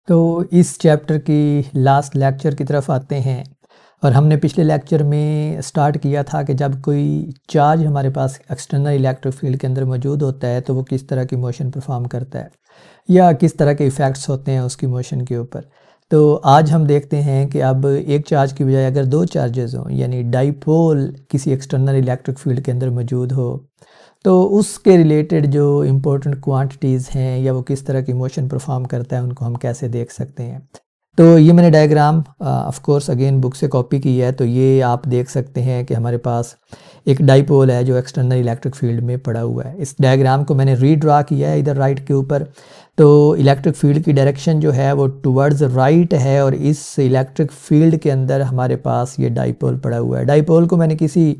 तो इस चैप्टर की लास्ट लेक्चर की तरफ आते हैं और हमने पिछले लेक्चर में स्टार्ट किया था कि जब कोई चार्ज हमारे पास एक्सटर्नल इलेक्ट्रिक फील्ड के अंदर मौजूद होता है तो वो किस तरह की मोशन परफॉर्म करता है या किस तरह के इफ़ेक्ट्स होते हैं उसकी मोशन के ऊपर। तो आज हम देखते हैं कि अब एक चार्ज की बजाय अगर दो चार्जेस हों, यानी डाइपोल किसी एक्सटर्नल इलेक्ट्रिक फील्ड के अंदर मौजूद हो, तो उसके रिलेटेड जो इम्पोर्टेंट क्वांटिटीज़ हैं या वो किस तरह की मोशन परफॉर्म करता है उनको हम कैसे देख सकते हैं। तो ये मैंने diagram of course again book से कॉपी की है। तो ये आप देख सकते हैं कि हमारे पास एक डाइपोल है जो एक्सटर्नल इलेक्ट्रिक फील्ड में पड़ा हुआ है। इस डायग्राम को मैंने रीड्रा किया है इधर राइट के ऊपर। तो इलेक्ट्रिक फील्ड की डायरेक्शन जो है वो टुवर्ड्स राइट है और इस इलेक्ट्रिक फील्ड के अंदर हमारे पास ये डाइपोल पड़ा हुआ है। डाइपोल को मैंने किसी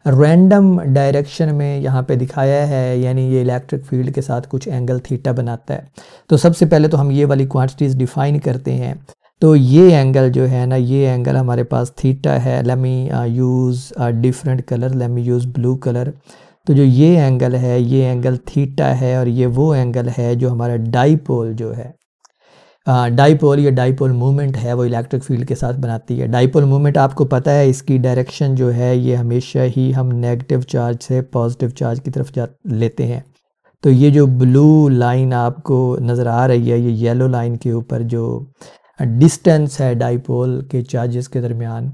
रैंडम डायरेक्शन में यहाँ पे दिखाया है, यानी ये इलेक्ट्रिक फील्ड के साथ कुछ एंगल थीटा बनाता है। तो सबसे पहले तो हम ये वाली क्वांटिटीज़ डिफाइन करते हैं। तो ये एंगल जो है ना, ये एंगल हमारे पास थीटा है। Let me use different colour, let me use blue colour. तो जो ये एंगल है, ये एंगल थीटा है और ये वो एंगल है जो हमारा डाइपोल जो है, डाइपोल या डाइपोल मूवमेंट है वो इलेक्ट्रिक फील्ड के साथ बनाती है। डाइपोल मूवमेंट आपको पता है इसकी डायरेक्शन जो है ये हमेशा ही हम नेगेटिव चार्ज से पॉजिटिव चार्ज की तरफ लेते हैं। तो ये जो ब्लू लाइन आपको नज़र आ रही है, ये येलो लाइन के ऊपर जो डिस्टेंस है डाइपोल के चार्जेस के दरमियान,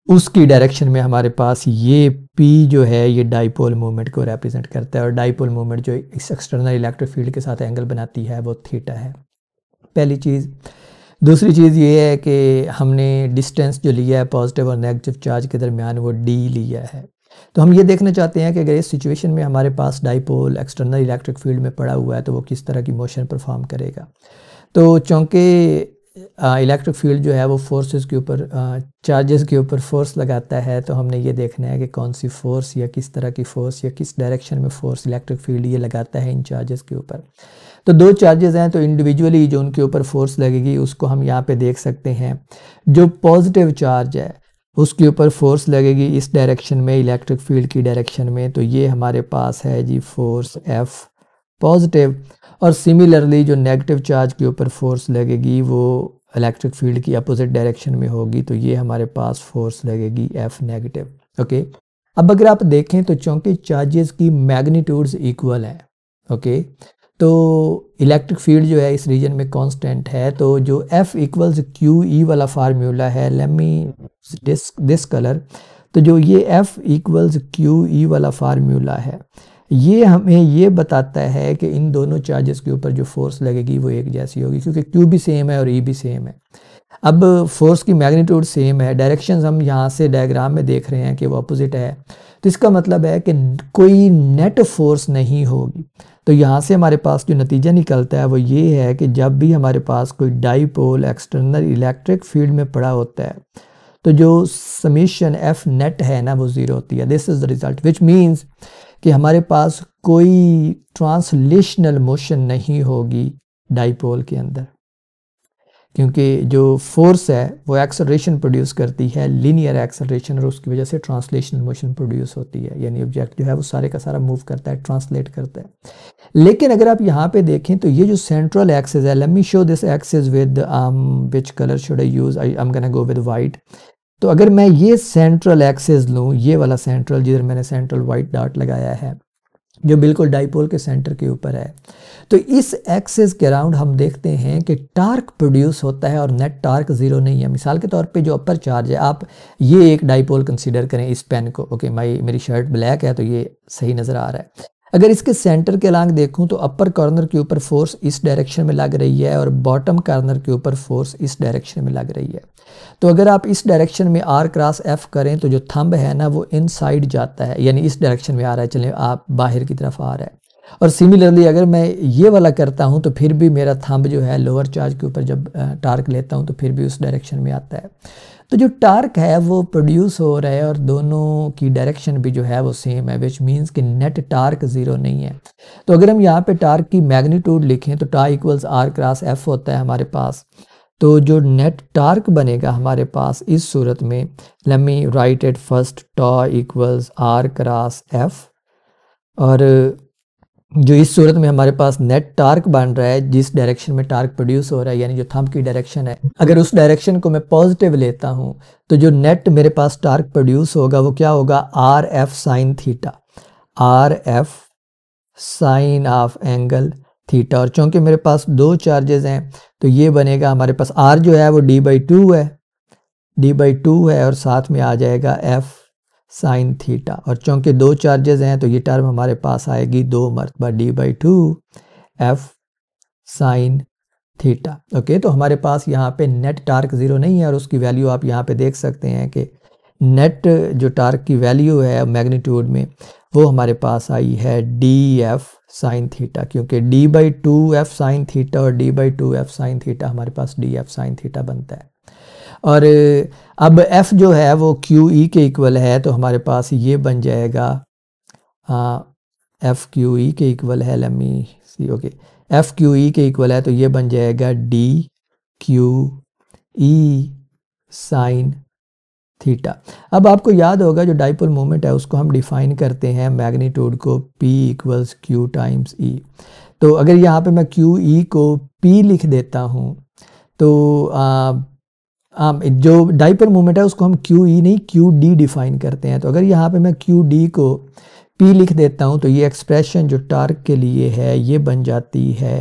उसकी डायरेक्शन में हमारे पास ये P जो है ये डाइपोल मूवमेंट को रिप्रेजेंट करता है और डाइपोल मूवमेंट जो इस एक्सटर्नल इलेक्ट्रिक फील्ड के साथ एंगल बनाती है वो थीटा है, पहली चीज़। दूसरी चीज़ ये है कि हमने डिस्टेंस जो लिया है पॉजिटिव और नेगेटिव चार्ज के दरमियान वो D लिया है। तो हम ये देखना चाहते हैं कि अगर इस सिचुएशन में हमारे पास डाइपोल एक्सटर्नल इलेक्ट्रिक फील्ड में पड़ा हुआ है तो वो किस तरह की मोशन परफॉर्म करेगा। तो चूँकि इलेक्ट्रिक फील्ड जो है वो फोर्सेस के ऊपर, चार्जेस के ऊपर फोर्स लगाता है, तो हमने ये देखना है कि कौन सी फोर्स या किस तरह की फोर्स या किस डायरेक्शन में फोर्स इलेक्ट्रिक फील्ड ये लगाता है इन चार्जेस के ऊपर। तो दो चार्जेस हैं तो इंडिविजुअली जो उनके ऊपर फोर्स लगेगी उसको हम यहाँ पे देख सकते हैं। जो पॉजिटिव चार्ज है उसके ऊपर फोर्स लगेगी इस डायरेक्शन में, इलेक्ट्रिक फील्ड की डायरेक्शन में, तो ये हमारे पास है जी फोर्स F पॉजिटिव। और सिमिलरली जो नेगेटिव चार्ज के ऊपर फोर्स लगेगी वो इलेक्ट्रिक फील्ड की अपोजिट डायरेक्शन में होगी, तो ये हमारे पास फोर्स लगेगी F नेगेटिव। ओके, अब अगर आप देखें तो चूंकि चार्जेस की मैग्नीट्यूड्स इक्वल हैं, ओके, तो इलेक्ट्रिक फील्ड जो है इस रीजन में कांस्टेंट है। तो जो F इक्वल्स QE वाला फार्मूला है, लेट मी दिस कलर। तो जो ये F इक्वल्स QE वाला फार्मूला है ये हमें ये बताता है कि इन दोनों चार्जेस के ऊपर जो फोर्स लगेगी वो एक जैसी होगी, क्योंकि Q भी सेम है और E भी सेम है। अब फोर्स की मैग्नीट्यूड सेम है, डायरेक्शंस हम यहाँ से डायग्राम में देख रहे हैं कि वो अपोजिट है, तो इसका मतलब है कि कोई नेट फोर्स नहीं होगी। तो यहाँ से हमारे पास जो नतीजा निकलता है वो ये है कि जब भी हमारे पास कोई डाइपोल एक्सटर्नल इलेक्ट्रिक फील्ड में पड़ा होता है तो जो समीशन F नेट है ना वो ज़ीरो होती है। This is the result, which means कि हमारे पास कोई ट्रांसलेशनल मोशन नहीं होगी डाइपोल के अंदर, क्योंकि जो फोर्स है वो एक्सेलरेशन प्रोड्यूस करती है, लीनियर एक्सेलरेशन, और उसकी वजह से ट्रांसलेशनल मोशन प्रोड्यूस होती है, यानी ऑब्जेक्ट जो है वो सारे का सारा मूव करता है, ट्रांसलेट करता है। लेकिन अगर आप यहाँ पे देखें तो ये जो सेंट्रल एक्सिस है, let me show this axis with which colour should I use, I am gonna go with white. तो अगर मैं ये सेंट्रल एक्सिस लूँ, ये वाला सेंट्रल जिधर मैंने सेंट्रल वाइट डॉट लगाया है जो बिल्कुल डाइपोल के सेंटर के ऊपर है, तो इस एक्सिस के अराउंड हम देखते हैं कि टार्क प्रोड्यूस होता है और नेट टार्क ज़ीरो नहीं है। मिसाल के तौर पे जो अपर चार्ज है, आप ये एक डाइपोल कंसीडर करें इस पेन को, ओके, मेरी शर्ट ब्लैक है तो ये सही नज़र आ रहा है। अगर इसके सेंटर के अलांग देखूं तो अपर कॉर्नर के ऊपर फोर्स इस डायरेक्शन में लग रही है और बॉटम कॉर्नर के ऊपर फोर्स इस डायरेक्शन में लग रही है। तो अगर आप इस डायरेक्शन में R क्रॉस F करें तो जो थंब है ना वो इनसाइड जाता है, यानी इस डायरेक्शन में आ रहा है, चलिए आप बाहर की तरफ आ रहा है। और सिमिलरली अगर मैं ये वाला करता हूँ तो फिर भी मेरा थंब जो है लोअर चार्ज के ऊपर जब टार्क लेता हूँ तो फिर भी उस डायरेक्शन में आता है। तो जो टार्क है वो प्रोड्यूस हो रहा है और दोनों की डायरेक्शन भी जो है वो सेम है, विच मीन्स कि नेट टार्क ज़ीरो नहीं है। तो अगर हम यहाँ पे टार्क की मैग्नीट्यूड लिखें तो torque equals R cross F होता है हमारे पास। तो जो नेट टार्क बनेगा हमारे पास इस सूरत में, let me write it first, tau equals R cross F, और जो इस सूरत में हमारे पास नेट टार्क बन रहा है, जिस डायरेक्शन में टार्क प्रोड्यूस हो रहा है, यानी जो थंब की डायरेक्शन है, अगर उस डायरेक्शन को मैं पॉजिटिव लेता हूं तो जो नेट मेरे पास टार्क प्रोड्यूस होगा वो क्या होगा, R F sine theta, R F sine of angle theta. और चूंकि मेरे पास दो चार्जेस हैं तो ये बनेगा हमारे पास आर जो है वो d/2 है, d/2 है, और साथ में आ जाएगा एफ साइन थीटा। और चूंकि दो चार्जेस हैं तो ये टर्म हमारे पास आएगी 2 मरतबा d/2 F sine theta. Okay, तो हमारे पास यहाँ पे नेट टार्क ज़ीरो नहीं है, और उसकी वैल्यू आप यहाँ पे देख सकते हैं कि नेट जो टार्क की वैल्यू है मैग्नीट्यूड में वो हमारे पास आई है डी एफ साइन थीटा, क्योंकि d/2 एफ साइन थीटा और d/2 एफ साइन थीटा हमारे पास डी एफ साइन थीटा बनता है। और अब f जो है वो क्यू ई के इक्वल है, तो हमारे पास ये बन जाएगा एफ क्यू ई के इक्वल है, लेट मी सी, ओके, एफ क्यू ई के इक्वल है, तो ये बन जाएगा D Q E sine theta. अब आपको याद होगा जो डाइपोल मोमेंट है उसको हम डिफाइन करते हैं मैग्नीट्यूड को P इक्वल्स क्यू टाइम्स ई। तो अगर यहाँ पे मैं क्यू ई को P लिख देता हूँ तो जो डाइपोल मोमेंट है उसको हम क्यू ई नहीं क्यू डी डिफाइन करते हैं। तो अगर यहाँ पे मैं क्यू डी को P लिख देता हूँ तो ये एक्सप्रेशन जो टार्क के लिए है ये बन जाती है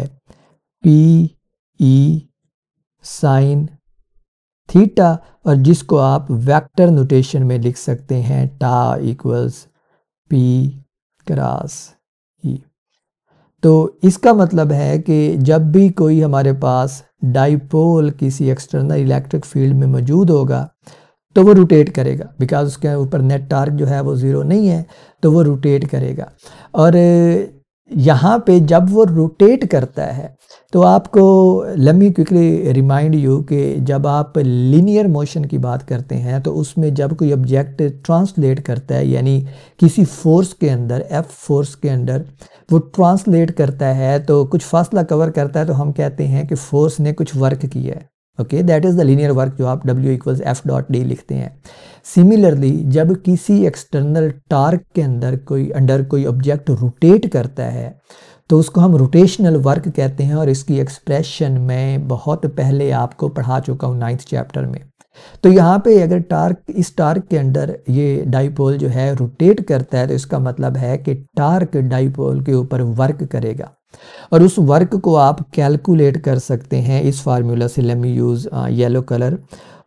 P ई साइन थीटा, और जिसको आप वेक्टर नोटेशन में लिख सकते हैं टा इक्वल्स P क्रॉस ई। तो इसका मतलब है कि जब भी कोई हमारे पास डाइपोल किसी एक्सटर्नल इलेक्ट्रिक फील्ड में मौजूद होगा तो वो रोटेट करेगा, बिकॉज उसके ऊपर नेट टार्क जो है वो ज़ीरो नहीं है, तो वो रोटेट करेगा। और यहाँ पे जब वो रोटेट करता है तो आपको let me quickly remind you कि जब आप लीनियर मोशन की बात करते हैं तो उसमें जब कोई ऑब्जेक्ट ट्रांसलेट करता है, यानी किसी फोर्स के अंदर, एफ फोर्स के अंदर वो ट्रांसलेट करता है तो कुछ फासला कवर करता है, तो हम कहते हैं कि फोर्स ने कुछ वर्क किया है। Okay, that is the linear work जो आप W equals F dot D लिखते हैं। सिमिलरली जब किसी एक्सटर्नल टार्क के अंदर कोई ऑब्जेक्ट रोटेट करता है तो उसको हम रोटेशनल वर्क कहते हैं, और इसकी एक्सप्रेशन मैं बहुत पहले आपको पढ़ा चुका हूँ 9th चैप्टर में। तो यहाँ पे अगर इस टार्क के अंदर ये डाइपोल जो है रोटेट करता है तो इसका मतलब है कि टार्क डाइपोल के ऊपर वर्क करेगा, और उस वर्क को आप कैलकुलेट कर सकते हैं इस फार्मूला से। Let me use yellow colour,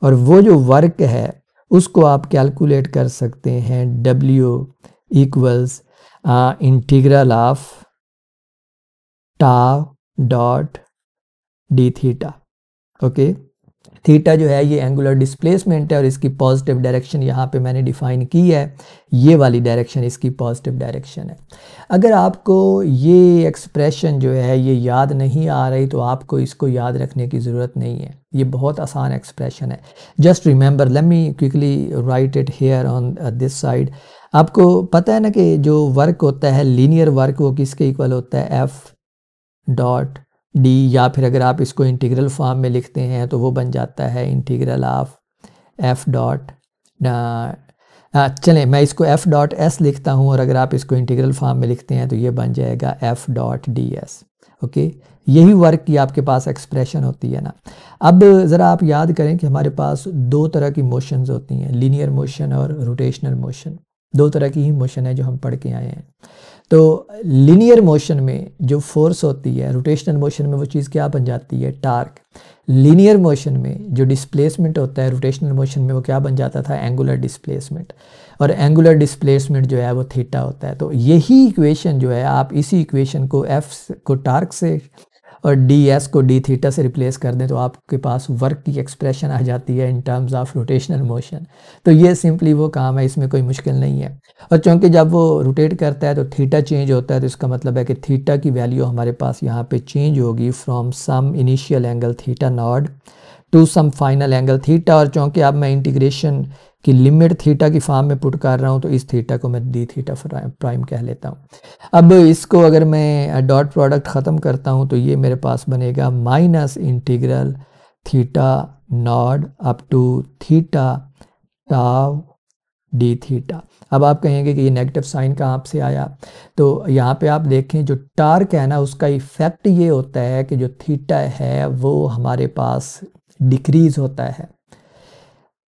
और वो जो वर्क है उसको आप कैलकुलेट कर सकते हैं W equals integral of tau dot D theta. Okay, theta जो है ये एंगुलर डिस्प्लेसमेंट है, और इसकी पॉजिटिव डायरेक्शन यहाँ पे मैंने डिफाइन की है, ये वाली डायरेक्शन इसकी पॉजिटिव डायरेक्शन है। अगर आपको ये एक्सप्रेशन जो है ये याद नहीं आ रही तो आपको इसको याद रखने की ज़रूरत नहीं है, ये बहुत आसान एक्सप्रेशन है। Just remember, let me quickly right it hair on this side. आपको पता है ना कि जो वर्क होता है लीनियर वर्क वो किसके इक्वल होता है, एफ डॉट डी, या फिर अगर आप इसको इंटीग्रल फॉर्म में लिखते हैं तो वो बन जाता है इंटीग्रल ऑफ एफ डॉट, चलें मैं इसको एफ डॉट एस लिखता हूँ, और अगर आप इसको इंटीग्रल फॉर्म में लिखते हैं तो ये बन जाएगा F dot D S. Okay, यही वर्क की आपके पास एक्सप्रेशन होती है ना। अब ज़रा आप याद करें कि हमारे पास दो तरह की मोशंस होती हैं, लीनियर मोशन और रोटेशनल मोशन। दो तरह की ही मोशन है जो हम पढ़ के आए हैं। तो लीनियर मोशन में जो फोर्स होती है, रोटेशनल मोशन में वो चीज़ क्या बन जाती है, टार्क। लीनियर मोशन में जो डिस्प्लेसमेंट होता है रोटेशनल मोशन में वो क्या बन जाता था, एंगुलर डिस्प्लेसमेंट, और एंगुलर डिस्प्लेसमेंट जो है वो थीटा होता है। तो यही इक्वेशन जो है आप इसी इक्वेशन को एफ को टार्क से और डी एस को डी थीटा से रिप्लेस कर दें तो आपके पास वर्क की एक्सप्रेशन आ जाती है in terms of rotational motion. तो ये सिंपली वो काम है, इसमें कोई मुश्किल नहीं है। और चूँकि जब वो रोटेट करता है तो थीटा चेंज होता है, तो इसका मतलब है कि थीटा की वैल्यू हमारे पास यहाँ पे चेंज होगी from some initial angle theta naught to some final angle theta. और चूँकि अब मैं इंटीग्रेशन की लिमिट थीटा की फॉर्म में पुट कर रहा हूँ तो इस थीटा को मैं डी थीटा प्राइम कह लेता हूँ। अब इसको अगर मैं डॉट प्रोडक्ट ख़त्म करता हूँ तो ये मेरे पास बनेगा minus integral theta naught up to theta tau d theta. अब आप कहेंगे कि ये नेगेटिव साइन कहाँ से आया, तो यहाँ पे आप देखें जो टार्क है ना उसका इफ़ेक्ट ये होता है कि जो थीटा है वो हमारे पास डिक्रीज़ होता है।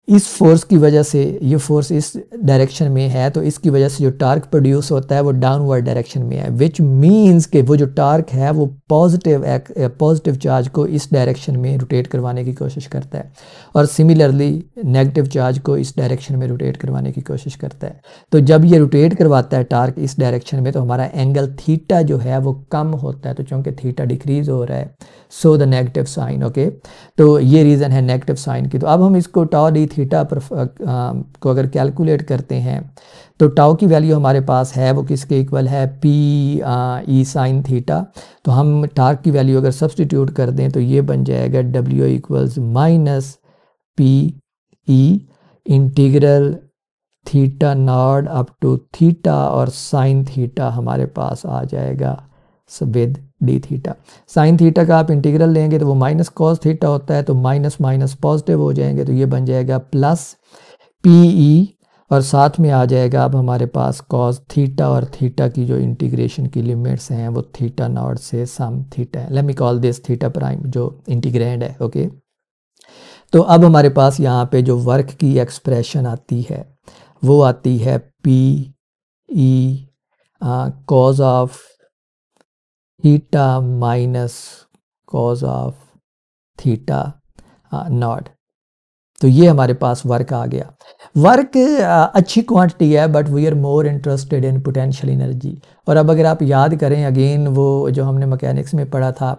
इस फोर्स की वजह से, ये फोर्स इस डायरेक्शन में है तो इसकी वजह से जो टार्क प्रोड्यूस होता है वो डाउनवर्ड डायरेक्शन में है, विच मीन्स कि वो जो टार्क है वो पॉजिटिव चार्ज को इस डायरेक्शन में रोटेट करवाने की कोशिश करता है और सिमिलरली नेगेटिव चार्ज को इस डायरेक्शन में रोटेट करवाने की कोशिश करता है। तो जब ये रोटेट करवाता है टार्क इस डायरेक्शन में तो हमारा एंगल थीटा जो है वो कम होता है, तो चूँकि थीटा डिक्रीज हो रहा है so the negative sign. Okay, तो ये रीज़न है नेगेटिव साइन की। तो अब हम इसको टाउ डी थीटा पर को अगर कैलकुलेट करते हैं तो टाउ की वैल्यू हमारे पास है वो किसके इक्वल है, पी ई साइन थीटा। तो हम टार्क की वैल्यू अगर सब्सटीट्यूट कर दें तो ये बन जाएगा W equals minus P E integral theta naught up to theta और साइन थीटा हमारे पास आ जाएगा with d theta. Sine theta का आप इंटीग्रल लेंगे तो वो माइनस कॉस थीटा होता है, तो माइनस माइनस पॉजिटिव हो जाएंगे, तो ये बन जाएगा प्लस पी ई और साथ में आ जाएगा अब हमारे पास कॉस थीटा और थीटा की जो इंटीग्रेशन की लिमिट्स हैं वो थीटा नॉट से सम थीटा है। Let me call this theta prime जो इंटीग्रैंड है। ओके, तो अब हमारे पास यहाँ पे जो वर्क की एक्सप्रेशन आती है वो आती है P E cause of theta minus cos of theta not. तो ये हमारे पास वर्क आ गया। वर्क अच्छी क्वांटिटी है but we are more interested in potential energy. और अब अगर आप याद करें अगेन वो जो हमने मैकेनिक्स में पढ़ा था,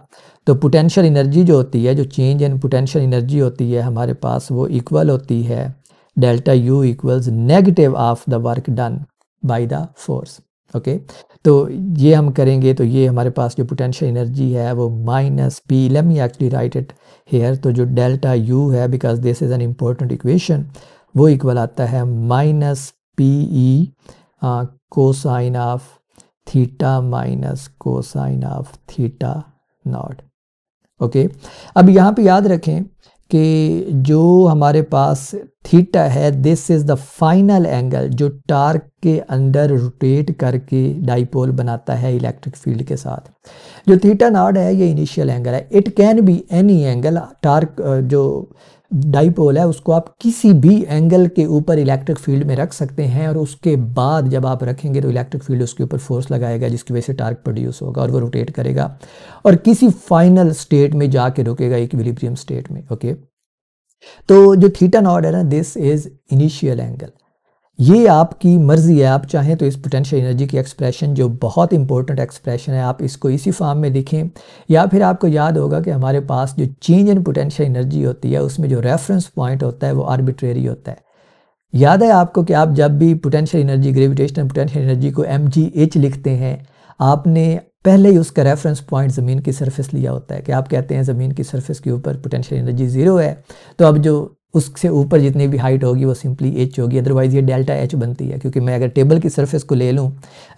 तो पोटेंशियल एनर्जी जो होती है, जो चेंज इन पोटेंशियल एनर्जी होती है हमारे पास वो इक्वल होती है delta U equals negative of the work done by the force. Okay, तो ये हम करेंगे तो ये हमारे पास जो पोटेंशियल एनर्जी है वो minus P, late me actually write it here, तो जो डेल्टा यू है because this is an important equation, वो इक्वल आता है minus P E cosine of theta minus cosine of theta not. Okay, अब यहाँ पे याद रखें कि जो हमारे पास थीटा है this is the final angle जो टार्क के अंदर रोटेट करके डाइपोल बनाता है इलेक्ट्रिक फील्ड के साथ। जो थीटा नॉट है ये इनिशियल एंगल है, it can be any angle. Torque जो डाइपोल है उसको आप किसी भी एंगल के ऊपर इलेक्ट्रिक फील्ड में रख सकते हैं और उसके बाद जब आप रखेंगे तो इलेक्ट्रिक फील्ड उसके ऊपर फोर्स लगाएगा जिसकी वजह से टार्क प्रोड्यूस होगा और वो रोटेट करेगा और किसी फाइनल स्टेट में जाके रुकेगा इक्विलिब्रियम स्टेट में। ओके, तो जो थीटा नॉट है ना दिस इज इनिशियल एंगल। ये आपकी मर्जी है, आप चाहें तो इस पोटेंशियल एनर्जी की एक्सप्रेशन जो बहुत इंपॉर्टेंट एक्सप्रेशन है आप इसको इसी फॉर्म में लिखें, या फिर आपको याद होगा कि हमारे पास जो चेंज इन पोटेंशियल एनर्जी होती है उसमें जो रेफरेंस पॉइंट होता है वो आर्बिट्रेरी होता है। याद है आपको कि आप जब भी potential energy, gravitational potential energy को mgh लिखते हैं, आपने पहले ही उसका रेफरेंस पॉइंट ज़मीन की सरफेस लिया होता है कि आप कहते हैं ज़मीन की सरफेस के ऊपर पोटेंशियल एनर्जी ज़ीरो है, तो अब जो उससे ऊपर जितनी भी हाइट होगी वो सिंपली h होगी, अदरवाइज़ ये डेल्टा h बनती है। क्योंकि मैं अगर टेबल की सरफेस को ले लूँ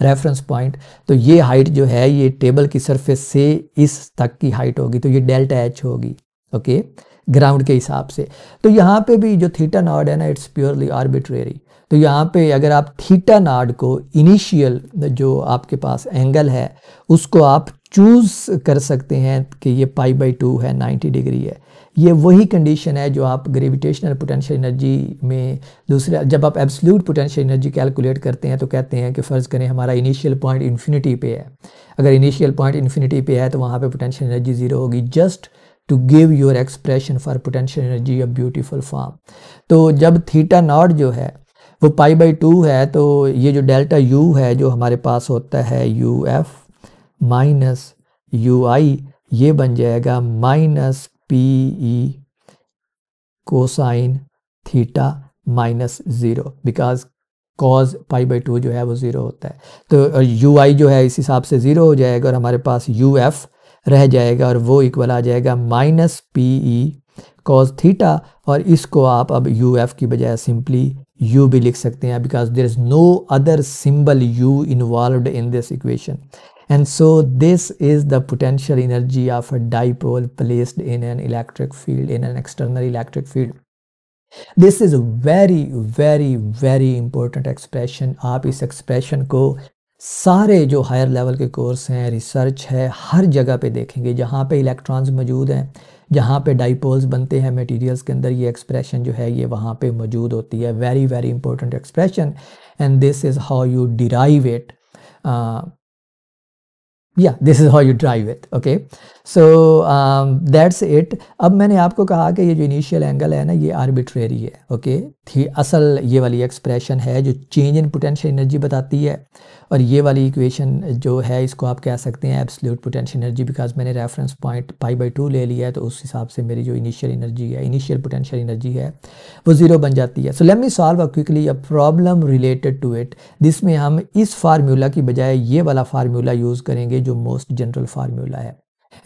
रेफरेंस पॉइंट, तो ये हाइट जो है ये टेबल की सरफेस से इस तक की हाइट होगी, तो ये डेल्टा h होगी। ओके, ग्राउंड के हिसाब से। तो यहाँ पे भी जो थीटा नॉट है ना इट्स प्योरली आर्बिट्रेरी। तो यहाँ पे अगर आप थीटा नॉट को इनिशियल जो आपके पास एंगल है उसको आप चूज़ कर सकते हैं कि ये π/2 है, 90 डिग्री है। ये वही कंडीशन है जो आप ग्रेविटेशनल पोटेंशियल एनर्जी में दूसरे जब आप एब्सोल्यूट पोटेंशियल एनर्जी कैलकुलेट करते हैं तो कहते हैं कि फ़र्ज़ करें हमारा इनिशियल पॉइंट इन्फिनिटी पे है। अगर इनिशियल पॉइंट इन्फिनिटी पे है तो वहाँ पे पोटेंशियल एनर्जी ज़ीरो होगी, just to give your expression for potential energy a beautiful form. तो जब थीटा नॉट जो है वो π/2 है तो ये जो डेल्टा यू है जो हमारे पास होता है U f minus U i, ये बन जाएगा minus P E cosine theta minus zero, because cos π/2 जो है वो ज़ीरो होता है। तो यू आई जो है इस हिसाब से ज़ीरो हो जाएगा और हमारे पास यू एफ रह जाएगा और वो इक्वल आ जाएगा minus P E cos theta, और इसको आप अब यू एफ की बजाय सिंपली यू भी लिख सकते हैं because there is no other symbol you involved in this equation. And so this is the potential energy of a dipole placed in an electric field, in an external electric field. This is very very very important expression. आप इस expression को सारे जो higher level के course हैं, research है, हर जगह पे देखेंगे जहाँ पे इलेक्ट्रॉन्स मौजूद हैं, जहाँ पे डाइपोल्स बनते हैं मटेरियल्स के अंदर, ये एक्सप्रेशन जो है ये वहाँ पे मौजूद होती है। Very very important expression and this is how you derive it. या this is how you drive it. Okay, so that's it. अब मैंने आपको कहा कि ये जो इनिशियल एंगल है ना, ये आर्बिट्रेरी है। ओके, असल ये वाली एक्सप्रेशन है जो चेंज इन पोटेंशियल एनर्जी बताती है, और ये वाली इक्वेशन जो है इसको आप कह सकते हैं एब्सोल्यूट पोटेंशियल एनर्जी, बिकॉज मैंने रेफरेंस पॉइंट π/2 ले लिया है, तो उस हिसाब से मेरी जो इनिशियल एनर्जी है, इनिशियल पोटेंशियल एनर्जी है, वो ज़ीरो बन जाती है। So let me solve quickly a problem related to it. जिसमें हम इस फार्मूला की बजाय ये वाला फार्मूला यूज़ करेंगे जो मोस्ट जनरल फार्मूला है,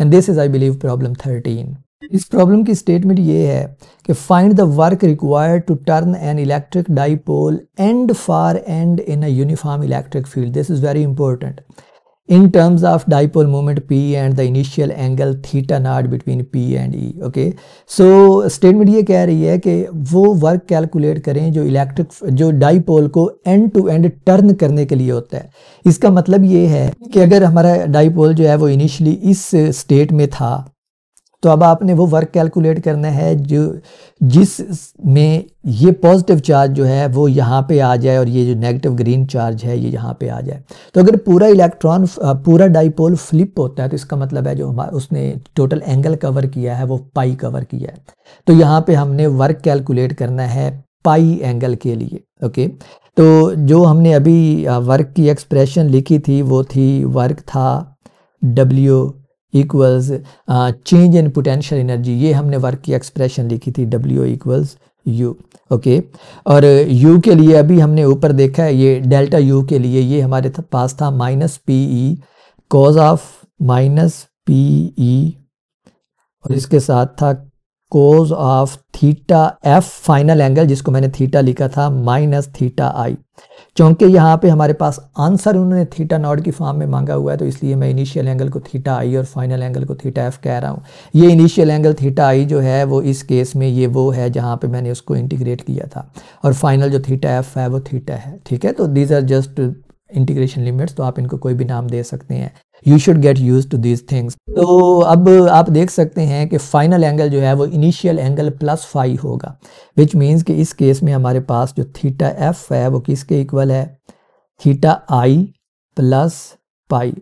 and this is I believe problem 13। इस प्रॉब्लम की स्टेटमेंट ये है कि find the work required to turn an electric dipole end for end in a uniform electric field. This is very important in terms of dipole moment P and the initial angle theta naught between P and E। Okay, so statement ये कह रही है कि वो work calculate करें जो dipole को and to and turn करने के लिए होता है। इसका मतलब ये है कि अगर हमारा डाइपोल जो है वो इनिशियली इस स्टेट में था, तो अब आपने वो वर्क कैलकुलेट करना है जिसमें ये पॉजिटिव चार्ज जो है वो यहाँ पे आ जाए और ये जो नेगेटिव ग्रीन चार्ज है ये यहाँ पे आ जाए। तो अगर पूरा डाइपोल फ्लिप होता है, तो इसका मतलब है जो उसने टोटल एंगल कवर किया है वो पाई कवर किया है। तो यहाँ पे हमने वर्क कैलकुलेट करना है पाई एंगल के लिए। ओके, तो जो हमने अभी वर्क की एक्सप्रेशन लिखी थी वो थी, वर्क था W equals change in potential energy. ये हमने वर्क की एक्सप्रेशन लिखी थी W इक्वल्स U। ओके, और U के लिए अभी हमने ऊपर देखा है, ये डेल्टा U के लिए ये हमारे पास था -PE कॉज ऑफ -PE, और इसके साथ था cos of theta F final angle, जिसको मैंने थीटा लिखा था -θi। चूंकि यहाँ पे हमारे पास आंसर उन्होंने थीटा नॉट की फॉर्म में मांगा हुआ है, तो इसलिए मैं इनिशियल एंगल को थीटा आई और फाइनल एंगल को थीटा एफ कह रहा हूँ। ये इनिशियल एंगल थीटा आई जो है वो इस केस में ये वो है जहाँ पे मैंने उसको इंटीग्रेट किया था, और फाइनल जो थीटा एफ है वो थीटा है। ठीक है, तो these are just integration limits, तो आप इनको कोई भी नाम दे सकते हैं। You should get use to these things. तो अब आप देख सकते हैं कि फाइनल एंगल जो है वो इनिशियल एंगल प्लस फाई होगा, विच मीन्स कि इस केस में हमारे पास जो थीटा एफ है वो किसके इक्वल है, थीटा आई प्लस पाई।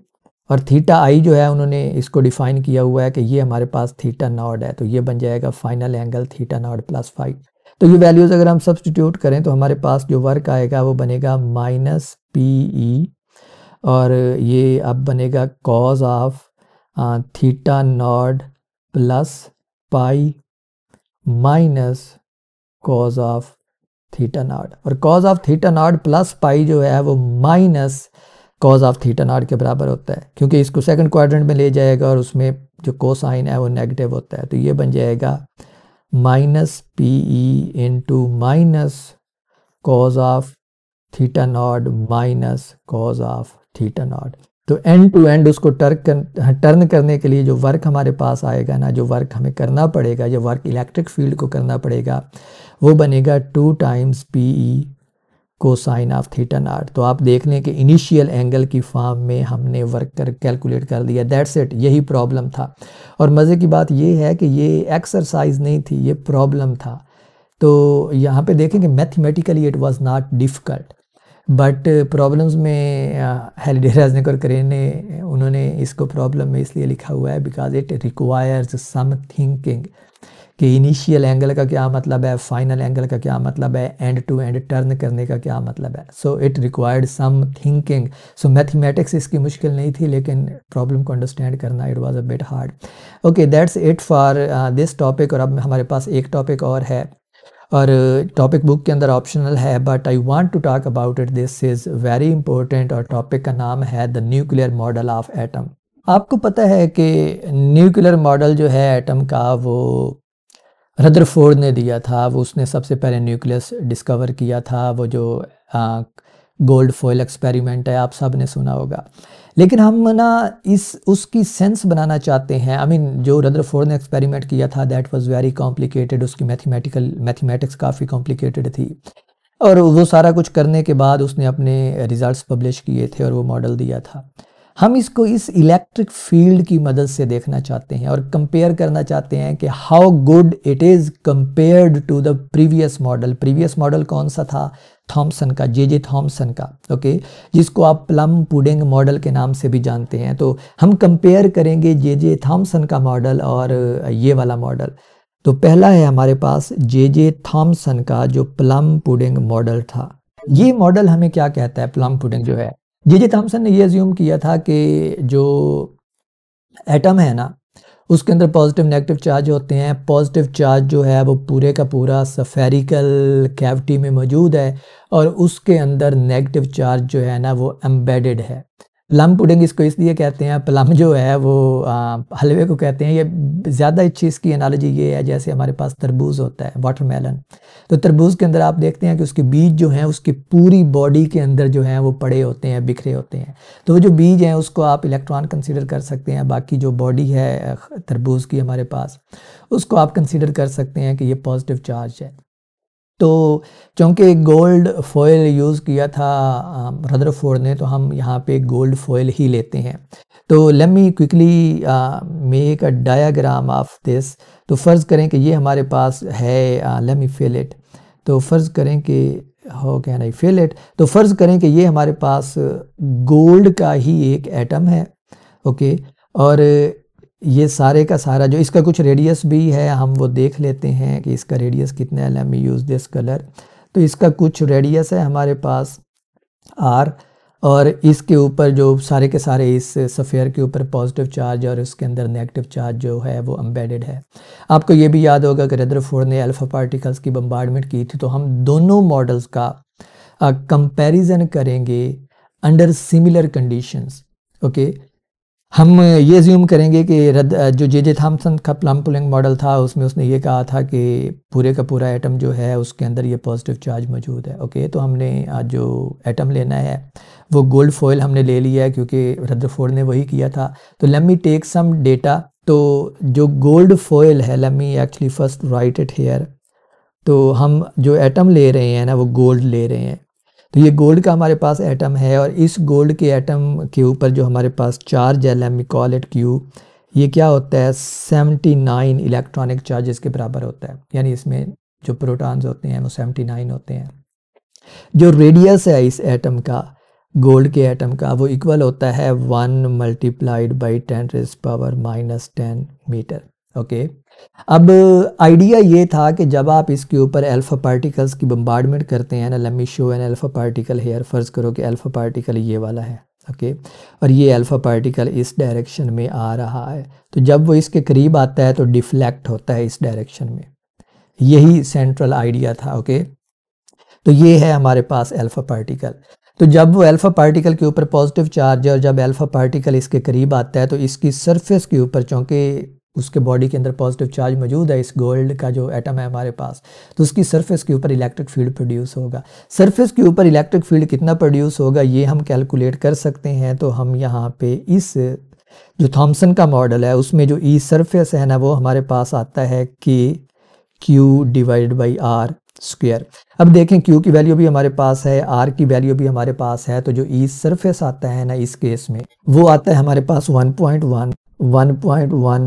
और थीटा आई जो है उन्होंने इसको डिफाइन किया हुआ है कि ये हमारे पास थीटा नॉट है, तो ये बन जाएगा final angle theta not plus phi. तो ये वैल्यूज़ अगर हम सब्सटीट्यूट करें तो हमारे पास जो वर्क आएगा वो बनेगा -PE, और ये अब बनेगा cos of theta not plus pi minus cos of theta not. और cos of theta not plus pi जो है वो minus cos of theta not के बराबर होता है, क्योंकि इसको सेकंड क्वाड्रेंट में ले जाएगा और उसमें जो कोसाइन है वो नेगेटिव होता है। तो ये बन जाएगा -PE into minus cos of theta not minus cos of theta not. तो एंड टू एंड उसको टर्न करने के लिए जो वर्क हमारे पास आएगा ना, जो वर्क हमें करना पड़ेगा, जो वर्क इलेक्ट्रिक फील्ड को करना पड़ेगा, वो बनेगा 2 times PE cosine of theta not. तो आप देख लें कि इनिशियल एंगल की फॉर्म में हमने वर्क कैलकुलेट कर दिया। दैट्स इट, यही प्रॉब्लम था। और मज़े की बात ये है कि ये एक्सरसाइज नहीं थी, ये प्रॉब्लम था। तो यहाँ पे देखें कि mathematically it was not difficult, but problems में हेलिडेराज और करेन ने उन्होंने इसको प्रॉब्लम में इसलिए लिखा हुआ है because it requires some thinking कि इनिशियल एंगल का क्या मतलब है, फाइनल एंगल का क्या मतलब है, एंड टू एंड टर्न करने का क्या मतलब है। So it required some thinking. So mathematics इसकी मुश्किल नहीं थी, लेकिन प्रॉब्लम को अंडरस्टैंड करना it was a bit hard. Okay, that's it for this topic. और अब हमारे पास एक टॉपिक और है, और टॉपिक बुक के अंदर ऑप्शनल है, but I want to talk about it, this is very important. और टॉपिक का नाम है the nuclear model of atom. आपको पता है कि न्यूक्लियर मॉडल जो है एटम का वो रदरफोर्ड ने दिया था। वो उसने सबसे पहले न्यूक्लियस डिस्कवर किया था। वो जो गोल्ड फॉयल एक्सपेरिमेंट है, आप सब ने सुना होगा। लेकिन हम ना उसकी सेंस बनाना चाहते हैं। आई मीन जो रदरफोर्ड ने एक्सपेरिमेंट किया था दैट वाज वेरी कॉम्प्लिकेटेड, उसकी मैथमेटिक्स काफ़ी कॉम्प्लिकेटेड थी, और वो सारा कुछ करने के बाद उसने अपने रिजल्ट्स पब्लिश किए थे और वो मॉडल दिया था। हम इसको इस इलेक्ट्रिक फील्ड की मदद से देखना चाहते हैं और कंपेयर करना चाहते हैं कि how good it is compared to the previous model. Previous model कौन सा था? थॉमसन का, जे थॉमसन का, ओके, जिसको आप प्लम पुडिंग मॉडल के नाम से भी जानते हैं। तो हम कंपेयर करेंगे जे थॉमसन का मॉडल और ये वाला मॉडल। तो पहला है हमारे पास जे थॉमसन का जो प्लम पुडिंग मॉडल था। ये मॉडल हमें क्या कहता है? प्लम पुडिंग जो है, जे थॉमसन ने ये अज्यूम किया था कि जो एटम है ना, उसके अंदर पॉजिटिव नेगेटिव चार्ज होते हैं। पॉजिटिव चार्ज जो है वो पूरे का पूरा स्फेरिकल कैविटी में मौजूद है और उसके अंदर नेगेटिव चार्ज जो है ना वो एम्बेडेड है। प्लम पुडिंग इसको इसलिए कहते हैं, प्लम जो है वो हलवे को कहते हैं। ये ज़्यादा अच्छी इसकी एनालॉजी ये है जैसे हमारे पास तरबूज होता है, वाटरमेलन। तो तरबूज के अंदर आप देखते हैं कि उसके बीज जो हैं उसकी पूरी बॉडी के अंदर जो हैं वो पड़े होते हैं, बिखरे होते हैं। तो वो जो बीज हैं उसको आप इलेक्ट्रॉन कंसीडर कर सकते हैं, बाकी जो बॉडी है तरबूज की हमारे पास उसको आप कंसीडर कर सकते हैं कि ये पॉजिटिव चार्ज है। तो चूँकि गोल्ड फॉयल यूज़ किया था रदरफोर्ड ने, तो हम यहाँ पे गोल्ड फॉयल ही लेते हैं। तो let me quickly make a diagram of this. तो फ़र्ज़ करें कि ये हमारे पास है, लेट मी फिल इट। तो फ़र्ज़ करें कि how can I fill it. तो फ़र्ज़ करें कि ये हमारे पास गोल्ड का ही एक एटम है, ओके, और ये सारे का सारा जो इसका कुछ रेडियस भी है, हम वो देख लेते हैं कि इसका रेडियस कितना है। Let me use this colour. तो इसका कुछ रेडियस है हमारे पास r, और इसके ऊपर जो सारे के सारे इस सफ़ेयर के ऊपर पॉजिटिव चार्ज और उसके अंदर नेगेटिव चार्ज जो है वो एम्बेडेड है। आपको ये भी याद होगा कि रदरफोर्ड ने अल्फ़ा पार्टिकल्स की बम्बार्डमेंट की थी। तो हम दोनों मॉडल्स का कंपैरिजन करेंगे अंडर सिमिलर कंडीशंस, ओके। हम ये अज्यूम करेंगे कि जो जे थॉमसन का प्लम पुडिंग मॉडल था उसमें उसने ये कहा था कि पूरे का पूरा एटम जो है उसके अंदर ये पॉजिटिव चार्ज मौजूद है, ओके। तो हमने जो एटम लेना है वो गोल्ड फॉयल हमने ले लिया है क्योंकि रदरफोर्ड ने वही किया था। तो let me take some data. तो जो गोल्ड फॉयल है, let me actually first write it here. तो हम जो एटम ले रहे हैं ना वो गोल्ड ले रहे हैं। तो ये गोल्ड का हमारे पास एटम है और इस गोल्ड के एटम के ऊपर जो हमारे पास चार्ज है, let me call it Q, ये क्या होता है? 79 इलेक्ट्रॉनिक चार्जेस के बराबर होता है। यानी इसमें जो प्रोटॉन्स होते हैं वो 79 होते हैं। जो रेडियस है इस एटम का, गोल्ड के एटम का, वो इक्वल होता है 1 मल्टीप्लाइड बाई 10⁻⁻10 मीटर, ओके। अब आइडिया ये था कि जब आप इसके ऊपर अल्फ़ा पार्टिकल्स की बम्बार्डमेंट करते हैं ना, let me show an alpha particle here. फ़र्ज़ करो कि अल्फ़ा पार्टिकल ये वाला है, ओके, और ये अल्फ़ा पार्टिकल इस डायरेक्शन में आ रहा है। तो जब वो इसके करीब आता है तो डिफ्लेक्ट होता है इस डायरेक्शन में। यही सेंट्रल आइडिया था, ओके। तो ये है हमारे पास अल्फ़ा पार्टिकल। तो जब वो अल्फ़ा पार्टिकल के ऊपर पॉजिटिव चार्ज है और जब अल्फ़ा पार्टिकल इसके करीब आता है तो इसकी सरफेस के ऊपर, चूँकि उसके बॉडी के अंदर पॉजिटिव चार्ज मौजूद है, इस गोल्ड का जो एटम है हमारे पास, तो उसकी सरफेस के ऊपर इलेक्ट्रिक फील्ड प्रोड्यूस होगा। सरफेस के ऊपर इलेक्ट्रिक फील्ड कितना प्रोड्यूस होगा ये हम कैलकुलेट कर सकते हैं। तो हम यहाँ पे इस जो थॉमसन का मॉडल है उसमें जो ई सरफेस है ना वो हमारे पास आता है कि q divide by r square. अब देखें क्यू की वैल्यू भी हमारे पास है, आर की वैल्यू भी हमारे पास है। तो जो ई सरफेस आता है ना इस केस में वो आता है हमारे पास 1.1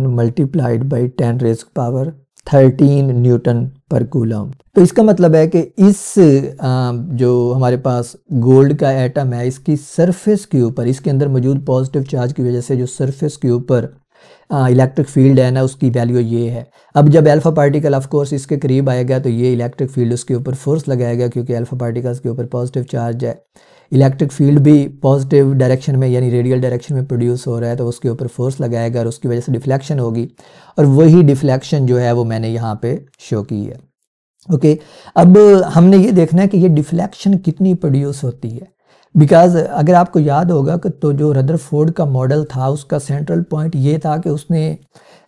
मल्टीप्लाइड बाई 10⁻13 न्यूटन पर कूलम। तो इसका मतलब है कि इस जो हमारे पास गोल्ड का एटम है इसकी सरफेस के ऊपर, इसके अंदर मौजूद पॉजिटिव चार्ज की वजह से जो सरफेस के ऊपर इलेक्ट्रिक फील्ड है ना उसकी वैल्यू ये है। अब जब अल्फ़ा पार्टिकल ऑफ कोर्स इसके करीब आएगा तो ये इलेक्ट्रिक फील्ड उसके ऊपर फोर्स लगाएगा क्योंकि अल्फ़ा पार्टिकल्स के ऊपर पॉजिटिव चार्ज है। इलेक्ट्रिक फील्ड भी पॉजिटिव डायरेक्शन में यानी रेडियल डायरेक्शन में प्रोड्यूस हो रहा है तो उसके ऊपर फोर्स लगाएगा और उसकी वजह से डिफ्लेक्शन होगी, और वही डिफ्लेक्शन जो है वो मैंने यहाँ पे शो की है, ओके। अब हमने ये देखना है कि ये डिफ्लेक्शन कितनी प्रोड्यूस होती है, बिकॉज अगर आपको याद होगा कि तो जो रदरफोर्ड का मॉडल था उसका सेंट्रल पॉइंट ये था कि उसने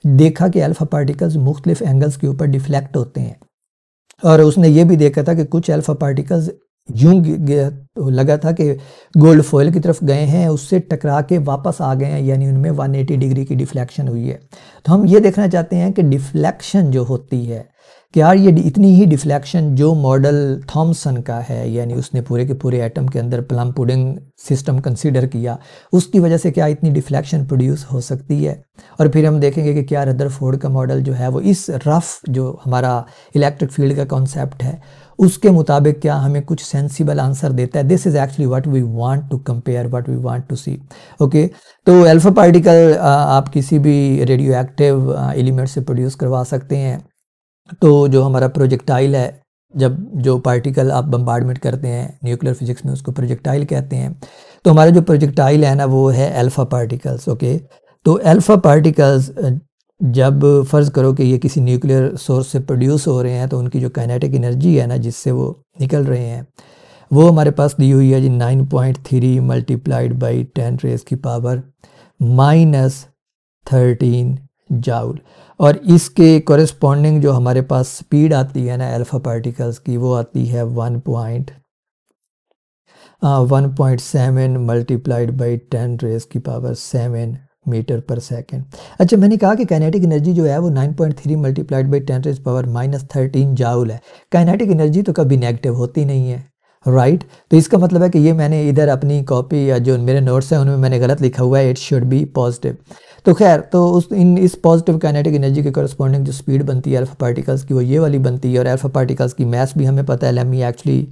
देखा कि अल्फ़ा पार्टिकल्स मुख्तलिफ एंगल्स के ऊपर डिफ्लेक्ट होते हैं, और उसने ये भी देखा था कि कुछ अल्फ़ा पार्टिकल्स यूं तो लगा था कि गोल्ड फॉइल की तरफ गए हैं, उससे टकरा के वापस आ गए हैं, यानी उनमें 180 डिग्री की डिफ्लेक्शन हुई है। तो हम ये देखना चाहते हैं कि डिफ्लेक्शन जो होती है, कि यार ये इतनी ही डिफ्लेक्शन जो मॉडल थॉमसन का है, यानी उसने पूरे के पूरे एटम के अंदर प्लम पुडिंग सिस्टम कंसीडर किया, उसकी वजह से क्या इतनी डिफ्लेक्शन प्रोड्यूस हो सकती है। और फिर हम देखेंगे कि क्या रदरफोर्ड का मॉडल जो है वो इस रफ जो हमारा इलेक्ट्रिक फील्ड का कॉन्सेप्ट है उसके मुताबिक क्या हमें कुछ सेंसिबल आंसर देता है। This is actually what we want to compare, what we want to see. Okay, तो अल्फा पार्टिकल आप किसी भी रेडियो एक्टिव एलिमेंट से प्रोड्यूस करवा सकते हैं। तो जो हमारा प्रोजेक्टाइल है, जब जो पार्टिकल आप बम्बार्डमेंट करते हैं न्यूक्लियर फिजिक्स में उसको प्रोजेक्टाइल कहते हैं। तो हमारा जो प्रोजेक्टाइल है ना वो है अल्फा पार्टिकल्स। ओके, तो अल्फा पार्टिकल्स जब फ़र्ज़ करो कि ये किसी न्यूक्लियर सोर्स से प्रोड्यूस हो रहे हैं तो उनकी जो काइनेटिक एनर्जी है ना जिससे वो निकल रहे हैं वो हमारे पास दी हुई है जी 9.3 मल्टीप्लाइड बाई 10 रेज़ की पावर -13 जाउल। और इसके कॉरेस्पॉन्डिंग जो हमारे पास स्पीड आती है ना अल्फा पार्टिकल्स की वो आती है 1.7 मल्टीप्लाइड बाई 10 रेज़ की पावर 7 मीटर पर सेकेंड। अच्छा, मैंने कहा कि काइनेटिक एनर्जी जो है वो 9.3 multiplied by 10 raise power -13 joule है। काइनेटिक एनर्जी तो कभी नेगेटिव होती नहीं है, राइट। तो इसका मतलब है कि ये मैंने इधर अपनी कॉपी या जो मेरे नोट्स हैं उनमें मैंने गलत लिखा हुआ है, इट शुड बी पॉजिटिव। तो खैर, तो इस पॉजिटिव काइनेटिक एनर्जी के कॉरस्पॉन्डिंग जो स्पीड बनती है अल्फा पार्टिकल्स की वो ये वाली बनती है। और अल्फा पार्टिकल्स की मास भी हमें पता है, let me actually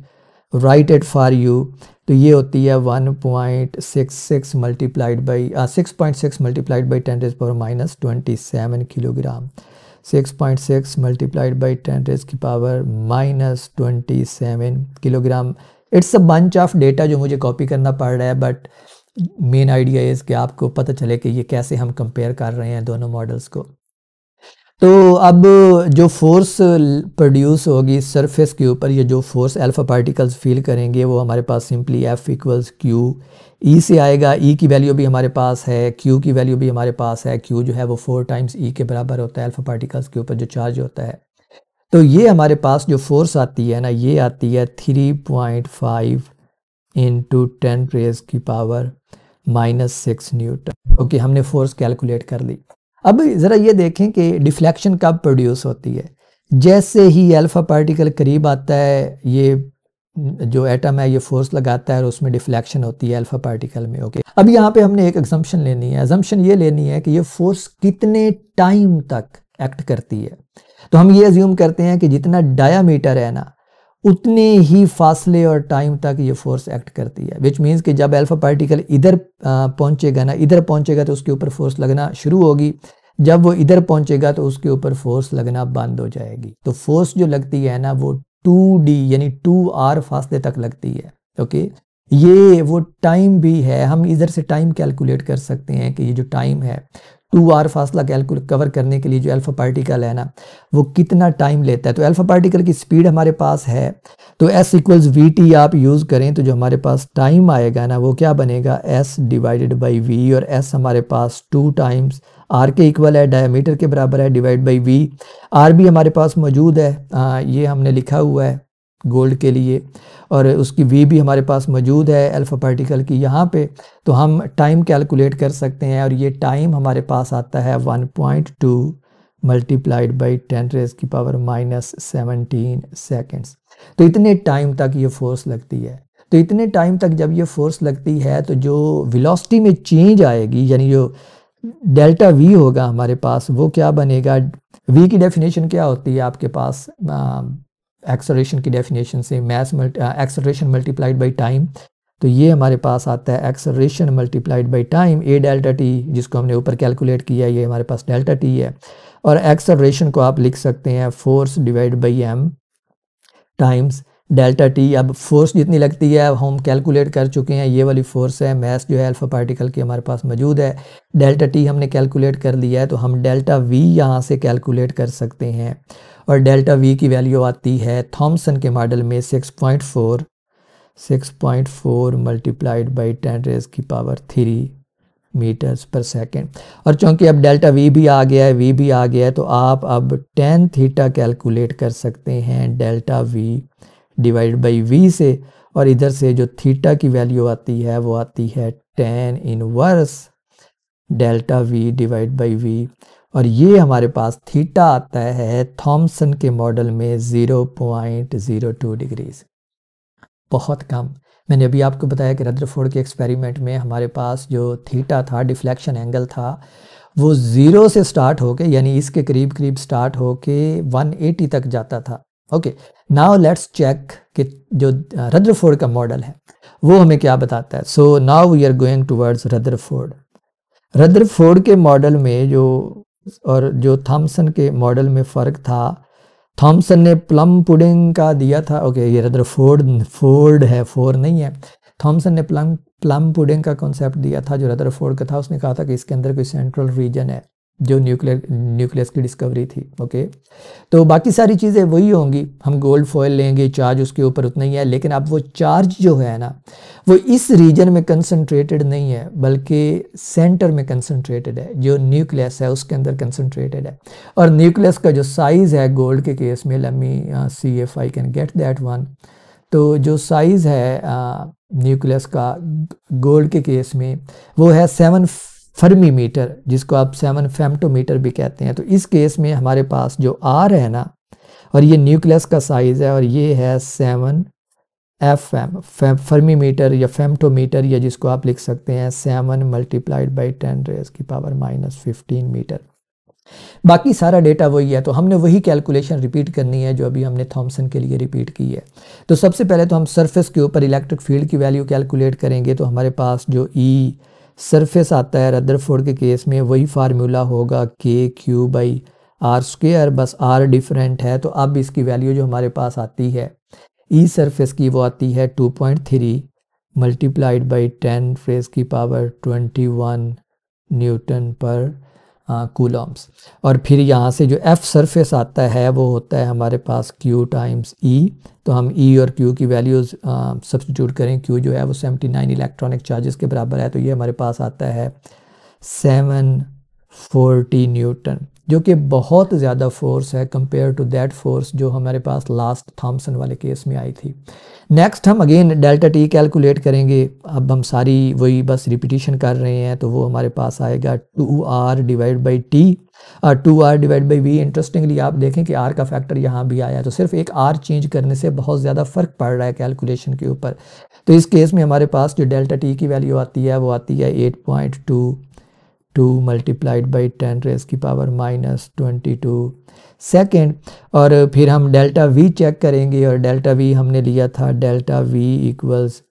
write it for you. तो ये होती है 1.66 multiplied by 6.6 multiplied by 10 raise power -27 kilogram. 6.6 multiplied by 10 raise की power -27 kilogram. It's a bunch of data जो मुझे कॉपी करना पड़ रहा है, बट मेन आइडिया इज़ कि आपको पता चले कि ये कैसे हम कंपेयर कर रहे हैं दोनों मॉडल्स को। तो अब जो फोर्स प्रोड्यूस होगी सरफेस के ऊपर, ये जो फोर्स अल्फा पार्टिकल्स फील करेंगे वो हमारे पास सिंपली F = Q E से आएगा। E की वैल्यू भी हमारे पास है, Q की वैल्यू भी हमारे पास है। Q जो है वो 4 टाइम्स E के बराबर होता है अल्फा पार्टिकल्स के ऊपर जो चार्ज होता है। तो ये हमारे पास जो फोर्स आती है ना ये आती है 3.5 × 10 रेज़ की पावर -6 न्यूटन। ओके, हमने फोर्स कैलकुलेट कर ली। अब ज़रा ये देखें कि डिफ्लेक्शन कब प्रोड्यूस होती है। जैसे ही अल्फा पार्टिकल करीब आता है, ये जो एटम है ये फोर्स लगाता है और उसमें डिफ्लेक्शन होती है अल्फा पार्टिकल में। ओके, अब यहाँ पे हमने एक एग्जम्पशन लेनी है। एग्जम्पशन ये लेनी है कि ये फोर्स कितने टाइम तक एक्ट करती है। तो हम ये अज्यूम करते हैं कि जितना डायामीटर है ना उतने ही फासले और टाइम तक ये फोर्स एक्ट करती है, विच मीन्स कि जब अल्फा पार्टिकल इधर पहुंचेगा ना, इधर पहुंचेगा तो उसके ऊपर फोर्स लगना शुरू होगी, जब वो इधर पहुंचेगा तो उसके ऊपर फोर्स लगना बंद हो जाएगी। तो फोर्स जो लगती है ना वो 2D यानी 2R फासले तक लगती है। ओके, ये वो टाइम भी है, हम इधर से टाइम कैलकुलेट कर सकते हैं कि ये जो टाइम है 2R फासला कवर करने के लिए जो अल्फा पार्टिकल है ना वो कितना टाइम लेता है। तो अल्फा पार्टिकल की स्पीड हमारे पास है, तो S = VT आप यूज़ करें तो जो हमारे पास टाइम आएगा ना वो क्या बनेगा, S/V। और S हमारे पास 2 टाइम्स R के इक्वल है, डायमीटर के बराबर है, /V। R भी हमारे पास मौजूद है, ये हमने लिखा हुआ है गोल्ड के लिए, और उसकी V भी हमारे पास मौजूद है अल्फा पार्टिकल की यहाँ पे। तो हम टाइम कैलकुलेट कर सकते हैं और ये टाइम हमारे पास आता है 1.2 मल्टीप्लाइड बाई 10 रेज़ की पावर -17 सेकेंड्स। तो इतने टाइम तक ये फोर्स लगती है। तो इतने टाइम तक जब ये फोर्स लगती है तो जो वेलोसिटी में चेंज आएगी, यानी जो डेल्टा V होगा हमारे पास, वो क्या बनेगा। V की डेफिनेशन क्या होती है आपके पास, एक्सेलरेशन की डेफिनेशन से एक्सेलरेशन मल्टीप्लाइड बाई टाइम। तो ये हमारे पास आता है acceleration multiplied by time, A∆t, जिसको हमने ऊपर कैलकुलेट किया, ये हमारे पास ∆t है। और एक्सेलरेशन को आप लिख सकते हैं force divide by m times ∆t। अब फोर्स जितनी लगती है हम कैलकुलेट कर चुके हैं, ये वाली फोर्स है, मास जो है अल्फा पार्टिकल की हमारे पास मौजूद है, ∆t हमने कैलकुलेट कर लिया है, तो हम ∆V यहाँ से कैलकुलेट कर सकते हैं। और ∆V की वैल्यू आती है थॉमसन के मॉडल में 6.4 मल्टीप्लाइड बाई 10 रेज़ की पावर 3 मीटर्स पर सेकेंड। और चूँकि अब ∆V भी आ गया है, V भी आ गया है, तो आप अब tan थीटा कैलकुलेट कर सकते हैं ∆V डिवाइड बाई V से। और इधर से जो थीटा की वैल्यू आती है वो आती है tan inverse delta v divide by v, और ये हमारे पास थीटा आता है थॉमसन के मॉडल में 0.02 डिग्रीज, बहुत कम। मैंने अभी आपको बताया कि रदरफोर्ड के एक्सपेरिमेंट में हमारे पास जो थीटा था, डिफ्लेक्शन एंगल था, वो 0 से स्टार्ट होके, यानी इसके करीब करीब स्टार्ट होके 180 तक जाता था। ओके, नाउ लेट्स चेक कि जो रदरफोर्ड का मॉडल है वो हमें क्या बताता है। So now we are going towards Rutherford. Rutherford के मॉडल में जो थॉमसन के मॉडल में फ़र्क था, थॉमसन ने प्लम पुडिंग का दिया था। ओके, ये रदरफोर्ड है, फोर नहीं है। थॉमसन ने प्लम पुडिंग का कॉन्सेप्ट दिया था जो रदरफोर्ड का था। उसने कहा था कि इसके अंदर कोई सेंट्रल रीजन है जो न्यूक्लियस की डिस्कवरी थी। ओके, तो बाकी सारी चीज़ें वही होंगी, हम गोल्ड फॉयल लेंगे, चार्ज उसके ऊपर उतना ही है, लेकिन अब वो चार्ज जो है ना वो इस रीजन में कंसंट्रेटेड नहीं है बल्कि सेंटर में कंसंट्रेटेड है, जो न्यूक्लियस है उसके अंदर कंसंट्रेटेड है। और न्यूक्लियस का जो साइज़ है गोल्ड के केस में, let me see if I can get that one, तो जो साइज़ है न्यूक्लियस का गोल्ड के केस में वो है 7 फर्मी मीटर, जिसको आप 7 फेम्टोमीटर भी कहते हैं। तो इस केस में हमारे पास जो आर है ना, और ये न्यूक्लियस का साइज़ है, और ये है 7 फर्मी मीटर या फेम्टोमीटर, या जिसको आप लिख सकते हैं 7 मल्टीप्लाइड बाई 10⁻⁻15 मीटर। बाकी सारा डेटा वही है, तो हमने वही कैलकुलेशन रिपीट करनी है जो अभी हमने थॉमसन के लिए रिपीट की है। तो सबसे पहले तो हम सरफेस के ऊपर इलेक्ट्रिक फील्ड की वैल्यू कैलकुलेट करेंगे। तो हमारे पास जो ई सरफेस आता है रदरफोर्ड के केस में, वही फार्मूला होगा KQ/r², बस r डिफरेंट है। तो अब इसकी वैल्यू जो हमारे पास आती है ई सरफेस की, वो आती है 2.3 मल्टीप्लाइड बाई 10⁻21 न्यूटन पर कूलम्स। और फिर यहाँ से जो F सरफेस आता है वो होता है हमारे पास Q टाइम्स E। तो हम E और Q की वैल्यूज़ सब्स्टिट्यूट करें। Q जो है वो 79 इलेक्ट्रॉनिक चार्जेस के बराबर है, तो ये हमारे पास आता है 740 न्यूटन, जो कि बहुत ज़्यादा फोर्स है कंपेयर टू दैट फोर्स जो हमारे पास लास्ट थॉमसन वाले केस में आई थी। नेक्स्ट हम अगेन डेल्टा टी कैलकुलेट करेंगे। अब हम सारी वही बस रिपीटिशन कर रहे हैं, तो वो हमारे पास आएगा 2r divide by t, 2r divide by v. Interestingly आप देखें कि r का फैक्टर यहाँ भी आया, तो सिर्फ एक r चेंज करने से बहुत ज़्यादा फ़र्क पड़ रहा है कैलकुलेशन के ऊपर। तो इस केस में हमारे पास जो डेल्टा टी की वैल्यू आती है वो आती है 8.22 मल्टीप्लाइड बाई 10⁻⁻22 सेकेंड। और फिर हम डेल्टा वी चेक करेंगे, और डेल्टा वी हमने लिया था delta we equals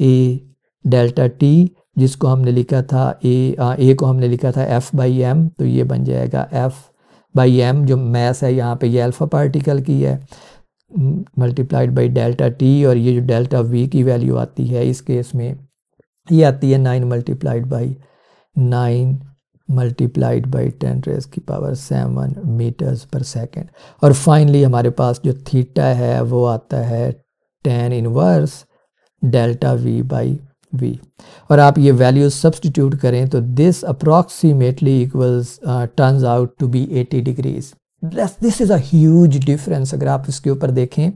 a delta T, जिसको हमने लिखा था ए को हमने लिखा था F/m, तो ये बन जाएगा F/m, जो मैस है यहाँ पे ये अल्फ़ा पार्टिकल की है, मल्टीप्लाइड बाई डेल्टा टी। और ये जो डेल्टा वी की वैल्यू आती है इस केस में ये आती है 9 मल्टीप्लाइड बाई 10⁻7 मीटर्स पर सेकेंड। और फाइनली हमारे पास जो थीटा है वो आता है tan inverse delta v by v. और आप ये वैल्यूज सब्स्टिट्यूट करें तो this approximately equals turns out to be 80 degrees. This is a huge difference. अगर आप इसके ऊपर देखें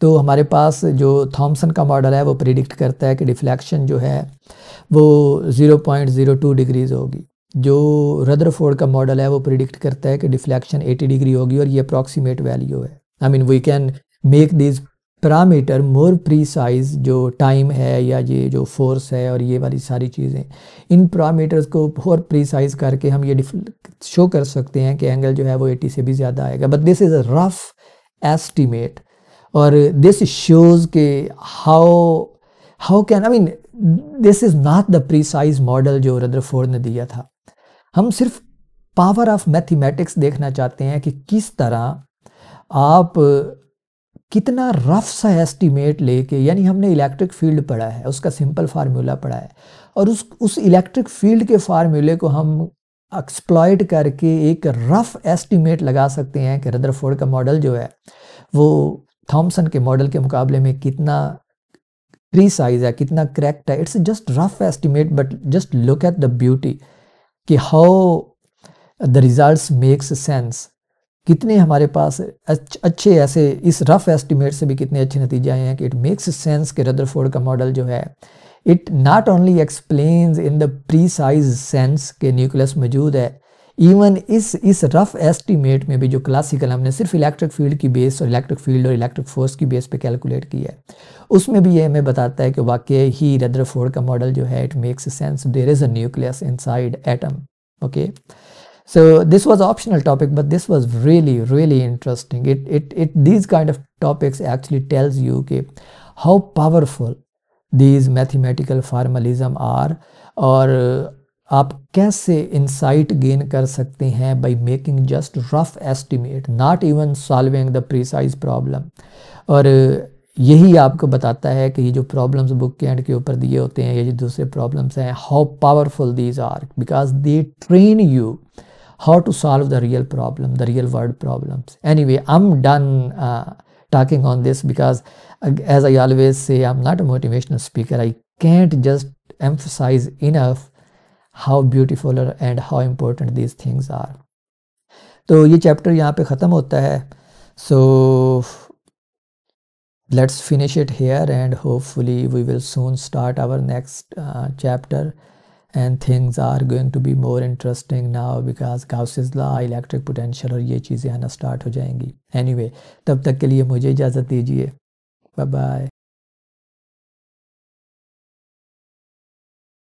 तो हमारे पास जो थॉमसन का मॉडल है वो प्रिडिक्ट करता है कि डिफ्लेक्शन जो है वो 0.02 डिग्रीज होगी। जो रदरफोर्ड का मॉडल है वो प्रिडिक्ट करता है कि डिफ्लेक्शन 80 डिग्री होगी, और ये अप्रॉक्सीमेट वैल्यू है। I mean we can make this parameter more precise, जो टाइम है या ये जो फोर्स है और ये वाली सारी चीज़ें, इन पैरामीटर्स को और प्रीसाइज करके हम ये शो कर सकते हैं कि एंगल जो है वो 80 से भी ज़्यादा आएगा। But this is a rough estimate, और दिस शोज़ के how can, I mean this is not the precise model जो रदरफोर्ड ने दिया था। हम सिर्फ पावर ऑफ मैथमेटिक्स देखना चाहते हैं कि किस तरह आप कितना रफ सा एस्टिमेट लेके, यानी हमने इलेक्ट्रिक फील्ड पढ़ा है, उसका सिंपल फार्मूला पढ़ा है, और उस इलेक्ट्रिक फील्ड के फार्मूले को हम एक्सप्लॉइट करके एक रफ एस्टिमेट लगा सकते हैं कि रदरफोर्ड का मॉडल जो है वो थॉमसन के मॉडल के मुकाबले में कितना प्रीसाइज है, कितना करेक्ट है। It's just rough estimate, but just look at the beauty कि how the results makes sense कितने हमारे पास अच्छे ऐसे इस रफ एस्टिमेट से भी कितने अच्छे नतीजे आए हैं कि इट मेक्स सेंस कि रदरफोर्ड का मॉडल जो है it not only explains in the precise sense के न्यूक्लियस मौजूद है, इवन इस रफ एस्टिमेट में भी जो क्लासिकल हमने सिर्फ इलेक्ट्रिक फील्ड की बेस और इलेक्ट्रिक फील्ड और इलेक्ट्रिक फोर्स की बेस पे कैलकुलेट किया है, उसमें भी ये हमें बताता है कि वाकई ही रदरफोर्ड का मॉडल जो है it makes sense, there is a nucleus inside atom. Okay, so this was optional topic, but this was really interesting. It these kind of topics actually tells you कि how powerful these mathematical formalism are, और आप कैसे insight gain कर सकते हैं by making just rough estimate, not even solving the precise problem. और यही आपको बताता है कि ये जो प्रॉब्लम्स बुक के एंड के ऊपर दिए होते हैं, ये जो दूसरे प्रॉब्लम्स हैं, how powerful these are, because they train you how to solve the real problem, the real world problems. Anyway, I'm done talking on this because as I always say, I'm not a motivational speaker. I can't just emphasize enough how beautiful and how important these things are. तो ये chapter यहाँ पे ख़त्म होता है. So let's finish it here and hopefully we will soon start our next chapter. And things are going to be more interesting now because Gauss's law, electric potential और ये चीज़ें आना स्टार्ट हो जाएंगी. Anyway, तब तक के लिए मुझे इजाज़त दीजिए. Bye bye.